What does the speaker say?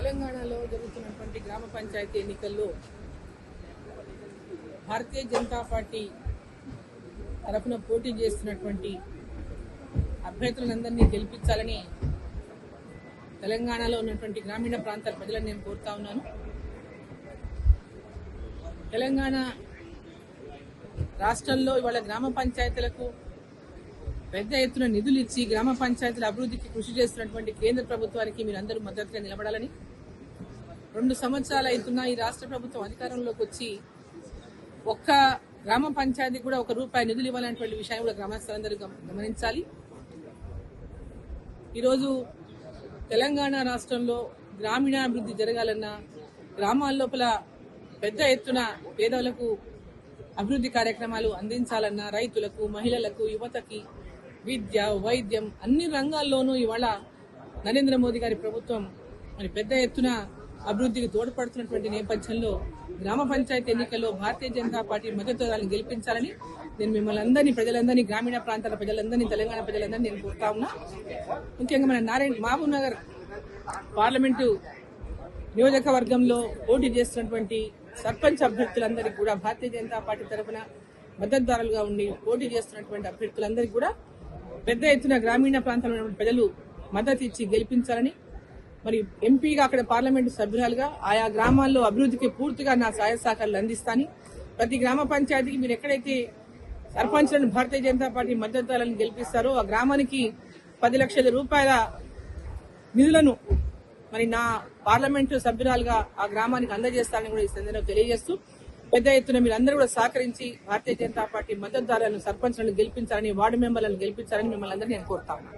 తెలంగాణలో జరుగుతున్నటువంటి గ్రామ పంచాయతీ ఎన్నికల్లో భారతీయ జనతా పార్టీ తరఫున పోటీ చేస్తున్నటువంటి అభ్యర్థులందరినీ గెలిపించాలని తెలంగాణలో ఉన్నటువంటి గ్రామీణ ప్రాంతాల ప్రజలను నేను కోరుతా ఉన్నాను. తెలంగాణ రాష్ట్రంలో ఇవాళ గ్రామ పంచాయతీలకు పెద్ద ఎత్తున నిధులు ఇచ్చి గ్రామ పంచాయతీల అభివృద్ధికి కృషి చేస్తున్నటువంటి కేంద్ర ప్రభుత్వానికి మీరందరూ మద్దతుగా నిలబడాలని, 2 సంవత్సరాలు అవుతున్నా ఈ రాష్ట్ర ప్రభుత్వం అధికారంలోకి వచ్చి ఒక్క గ్రామ పంచాయతీ కూడా ₹1 నిధులు ఇవ్వాలనేటువంటి విషయాన్ని కూడా గ్రామస్తులందరూ గమనించాలి. ఈరోజు తెలంగాణ రాష్ట్రంలో గ్రామీణాభివృద్ధి జరగాలన్నా, గ్రామాల లోపల పెద్ద ఎత్తున పేదలకు అభివృద్ధి కార్యక్రమాలు అందించాలన్నా, రైతులకు, మహిళలకు, యువతకి విద్య, వైద్యం అన్ని రంగాల్లోనూ ఇవాళ నరేంద్ర మోదీ గారి ప్రభుత్వం మరి పెద్ద ఎత్తున అభివృద్ధికి తోడ్పడుతున్నటువంటి నేపథ్యంలో గ్రామ పంచాయతీ ఎన్నికల్లో భారతీయ జనతా పార్టీ మద్దతుదారులను గెలిపించాలని నేను మిమ్మల్ని అందరినీ, ప్రజలందరినీ, గ్రామీణ ప్రాంతాల ప్రజలందరినీ, తెలంగాణ ప్రజలందరినీ నేను కోరుతా ఉన్నా. ముఖ్యంగా మన మహబూబ్ నగర్ పార్లమెంటు నియోజకవర్గంలో పోటీ చేస్తున్నటువంటి సర్పంచ్ అభ్యర్థులందరికీ కూడా భారతీయ జనతా పార్టీ తరఫున మద్దతుదారులుగా ఉండి పోటీ చేస్తున్నటువంటి అభ్యర్థులందరికీ కూడా పెద్ద ఎత్తున గ్రామీణ ప్రాంతంలో ప్రజలు మద్దతు ఇచ్చి గెలిపించాలని, మరి ఎంపీగా అక్కడ పార్లమెంటు సభ్యురాలుగా ఆయా గ్రామాల్లో అభివృద్ధికి పూర్తిగా నా సహాయ సహకారాలు అందిస్తాను. ప్రతి గ్రామ పంచాయతీకి మీరు ఎక్కడైతే సర్పంచ్లను భారతీయ జనతా పార్టీ మద్దతుదారులను గెలిపిస్తారో ఆ గ్రామానికి 10 లక్షల రూపాయల నిధులను మరి నా పార్లమెంటు సభ్యురాలుగా ఆ గ్రామానికి అందజేస్తానని కూడా ఈ సందర్భంగా తెలియజేస్తూ, పెద్ద ఎత్తున మీరందరూ కూడా సహకరించి భారతీయ జనతా పార్టీ మద్దతుదారులను, సర్పంచ్లను గెలిపించాలని, వార్డు మెంబర్లను గెలిపించాలని మిమ్మల్ని అందరినీ నేను కోరుతాను.